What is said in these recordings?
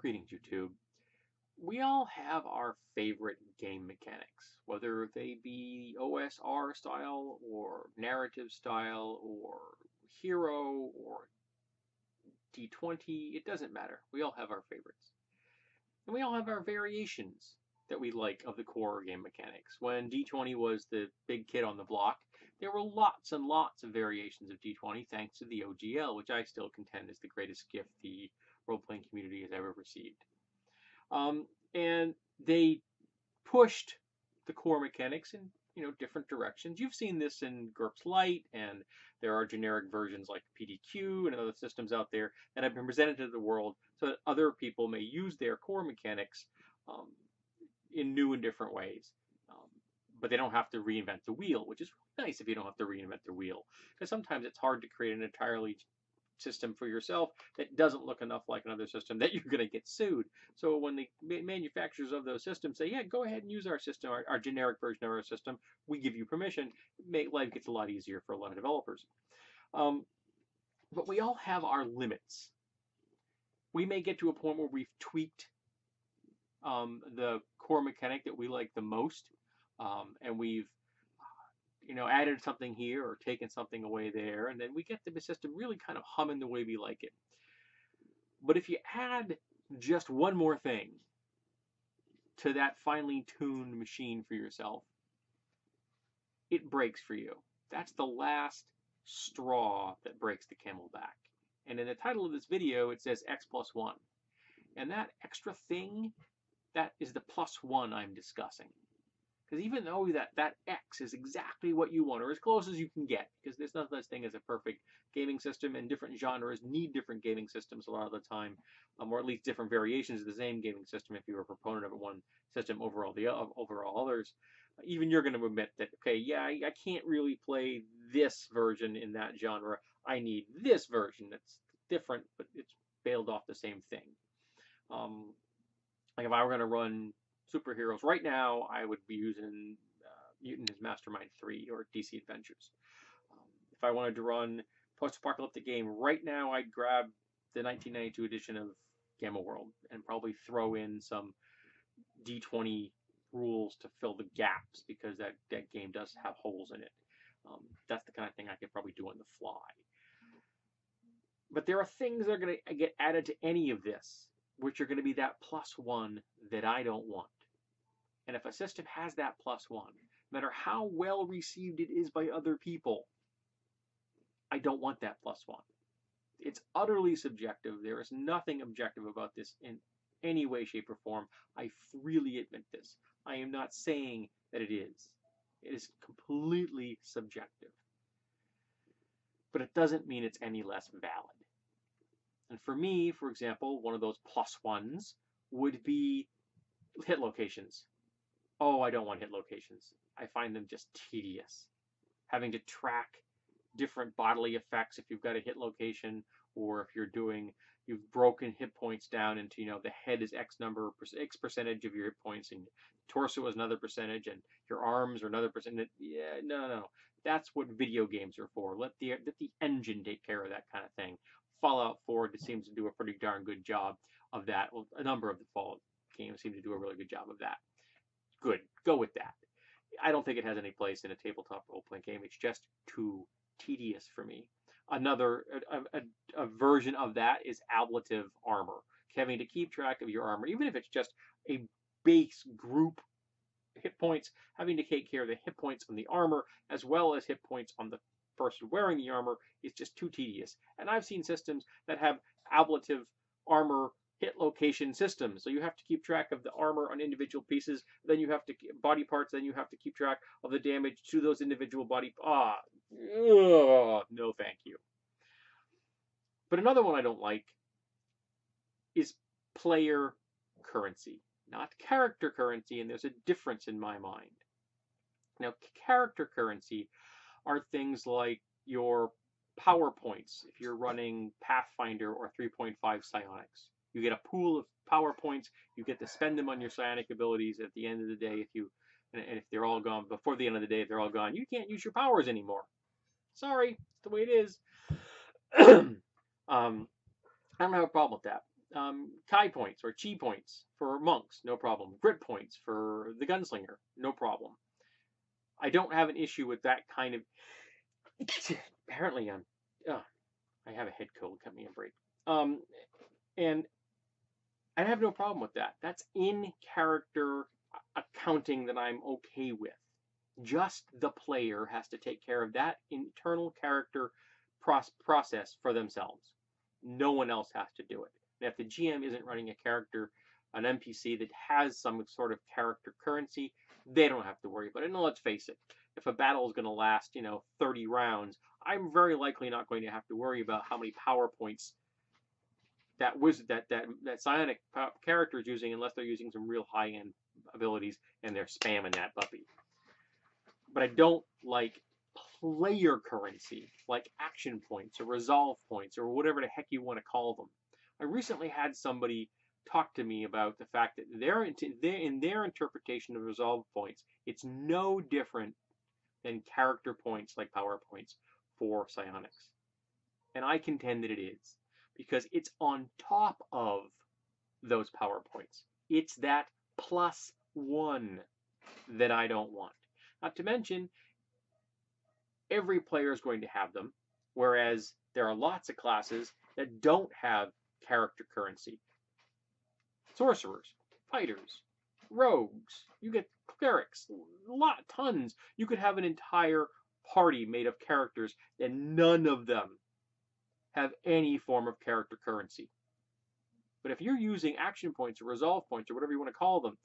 Greetings, YouTube. We all have our favorite game mechanics, whether they be OSR style or narrative style or hero or D20. It doesn't matter. We all have our favorites. And we all have our variations that we like of the core game mechanics. When D20 was the big kid on the block, there were lots and lots of variations of D20 thanks to the OGL, which I still contend is the greatest gift the role-playing community has ever received. And they pushed the core mechanics in different directions. You've seen this in GURPS Lite, and there are generic versions like PDQ and other systems out there that have been presented to the world so that other people may use their core mechanics in new and different ways. But they don't have to reinvent the wheel, which is really nice if you don't have to reinvent the wheel, because sometimes it's hard to create an entirely system for yourself that doesn't look enough like another system that you're going to get sued. So when the manufacturers of those systems say, yeah, go ahead and use our system, our generic version of our system, we give you permission, life gets a lot easier for a lot of developers. But we all have our limits. We may get to a point where we've tweaked the core mechanic that we like the most, and we've added something here or taken something away there, and then we get the system really kind of humming the way we like it. But if you add just one more thing to that finely tuned machine for yourself, it breaks for you. That's the last straw that breaks the camel back. And in the title of this video, it says X+1. And that extra thing, that is the +1 I'm discussing. Because even though that X is exactly what you want, or as close as you can get, because there's no such thing as a perfect gaming system, and different genres need different gaming systems a lot of the time, or at least different variations of the same gaming system if you're a proponent of one system over all others. Even you're going to admit that, okay, yeah, I can't really play this version in that genre. I need this version that's different, but it's bailed off the same thing. Like if I were going to run superheroes right now, I would be using Mutant as Mastermind 3 or DC Adventures. If I wanted to run post-apocalyptic game right now, I'd grab the 1992 edition of Gamma World and probably throw in some D20 rules to fill the gaps, because that game does have holes in it. That's the kind of thing I could probably do on the fly. But there are things that are going to get added to any of this, which are going to be that +1 that I don't want. And if a system has that +1, no matter how well received it is by other people, I don't want that +1. It's utterly subjective. There is nothing objective about this in any way, shape, or form. I freely admit this. I am not saying that it is. It is completely subjective. But it doesn't mean it's any less valid. And for me, for example, one of those +1s would be hit locations. Oh, I don't want hit locations. I find them just tedious. Having to track different bodily effects if you've got a hit location, or if you've broken hit points down into, the head is X percentage of your hit points, and torso is another percentage, and your arms are another percentage. Yeah, no. That's what video games are for. Let the engine take care of that kind of thing. Fallout 4 seems to do a pretty darn good job of that. Well, a number of the Fallout games seem to do a really good job of that. Good, go with that. I don't think it has any place in a tabletop role-playing game. It's just too tedious for me. Another a version of that is ablative armor. Having to keep track of your armor, even if it's just a base group hit points, having to take care of the hit points on the armor as well as hit points on the person wearing the armor is just too tedious. And I've seen systems that have ablative armor hit location systems. So you have to keep track of the armor on individual pieces, then you have to body parts, then you have to keep track of the damage to those individual body. No, thank you. But another one I don't like is player currency, not character currency, and there's a difference in my mind. Now, character currency are things like your power points if you're running Pathfinder or 3.5 psionics. You get a pool of power points. You get to spend them on your psionic abilities. At the end of the day, if they're all gone, before the end of the day, if they're all gone, you can't use your powers anymore. Sorry, it's the way it is. I don't have a problem with that. Kai points or chi points for monks, no problem. Grit points for the gunslinger, no problem. I don't have an issue with that kind of. Apparently, I have a head cold. Cut me a break. And I have no problem with that. That's in character accounting that I'm okay with. Just the player has to take care of that internal character process for themselves. No one else has to do it. And if the GM isn't running a character, an NPC that has some sort of character currency, they don't have to worry about it. And let's face it, if a battle is going to last, 30 rounds, I'm very likely not going to have to worry about how many power points that wizard, that psionic character is using, unless they're using some real high-end abilities and they're spamming that puppy. But I don't like player currency, like action points or resolve points or whatever the heck you want to call them. I recently had somebody talk to me about the fact that in their interpretation of resolve points, it's no different than character points like power points for psionics. And I contend that it is, because it's on top of those power points. It's that +1 that I don't want. Not to mention, every player is going to have them, whereas there are lots of classes that don't have character currency. Sorcerers, fighters, rogues, you get clerics, tons. You could have an entire party made of characters and none of them have any form of character currency. But if you're using action points or resolve points or whatever you want to call them,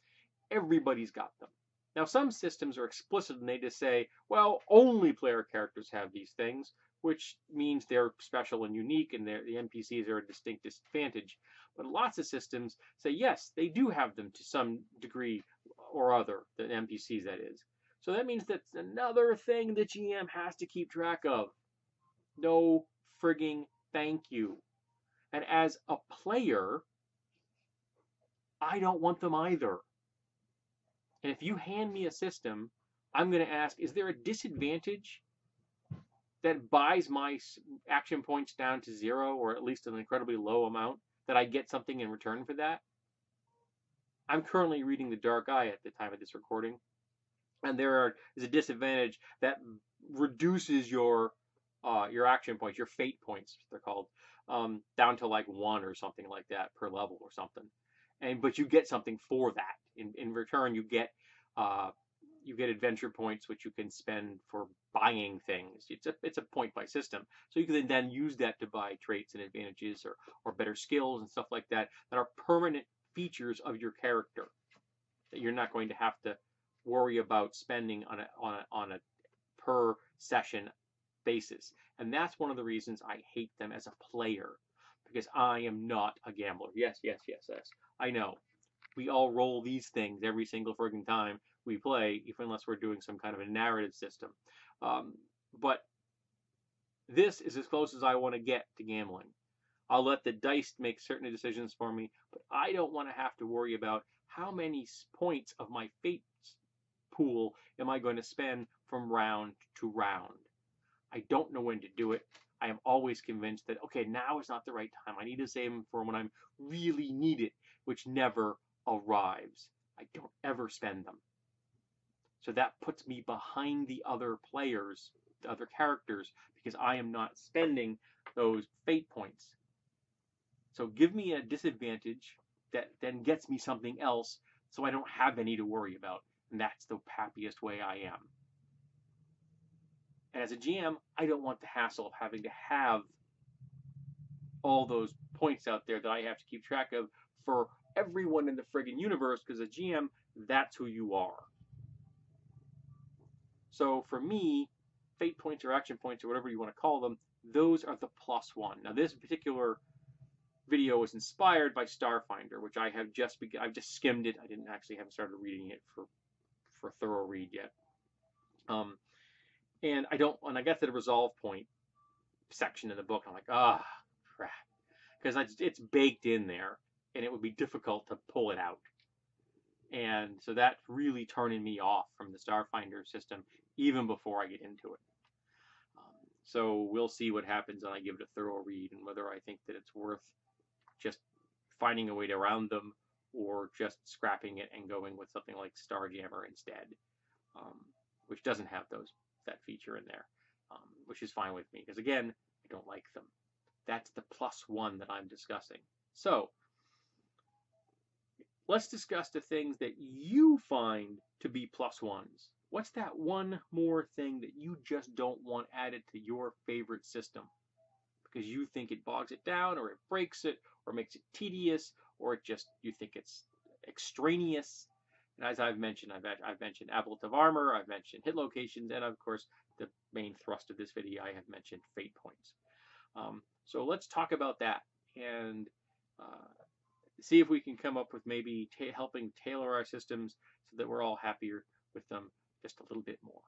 everybody's got them. Now, some systems are explicit and they just say, well, only player characters have these things, which means they're special and unique and the NPCs are a distinct disadvantage. But lots of systems say, yes, they do have them to some degree or other, the NPCs that is. So that means that's another thing the GM has to keep track of. No frigging thank you. And as a player, I don't want them either. And if you hand me a system, I'm going to ask, is there a disadvantage that buys my action points down to 0, or at least an incredibly low amount, that I get something in return for that? I'm currently reading The Dark Eye at the time of this recording, and is a disadvantage that reduces your action points, your fate points, they're called, down to like 1 or something like that per level or something. But you get something for that. In return, you get adventure points, which you can spend for buying things. It's a point by system, so you can then use that to buy traits and advantages or better skills and stuff like that are permanent features of your character that you're not going to have to worry about spending on a per session basis. And that's one of the reasons I hate them as a player, because I am not a gambler. Yes. I know. We all roll these things every single frigging time we play, even unless we're doing some kind of a narrative system. But this is as close as I want to get to gambling. I'll let the dice make certain decisions for me, but I don't want to have to worry about how many points of my fate pool am I going to spend from round to round. I don't know when to do it. I am always convinced that, okay, now is not the right time. I need to save them for when I'm really need it, which never arrives. I don't ever spend them. So that puts me behind the other players, the other characters, because I am not spending those fate points. So give me a disadvantage that then gets me something else so I don't have any to worry about. And that's the happiest way I am. And as a GM, I don't want the hassle of having to have all those points out there that I have to keep track of for everyone in the friggin' universe, because a GM, that's who you are. So for me, fate points or action points or whatever you want to call them, those are the +1. Now this particular video was inspired by Starfinder, which I've just skimmed it. I didn't actually have started reading it for a thorough read yet. And I got to the resolve point section in the book, and I'm like, crap, because it's baked in there, and it would be difficult to pull it out. And so that's really turning me off from the Starfinder system, even before I get into it. So we'll see what happens when I give it a thorough read, and whether I think that it's worth just finding a way to round them, or just scrapping it and going with something like Starjammer instead, which doesn't have that feature in there, which is fine with me because again, I don't like them. That's the +1 that I'm discussing. So let's discuss the things that you find to be +1s. What's that one more thing that you just don't want added to your favorite system because you think it bogs it down, or it breaks it, or makes it tedious, or you think it's extraneous? And as I've mentioned, I've mentioned ablative armor, I've mentioned hit locations, and of course the main thrust of this video, I have mentioned fate points. So let's talk about that and see if we can come up with maybe helping tailor our systems so that we're all happier with them just a little bit more.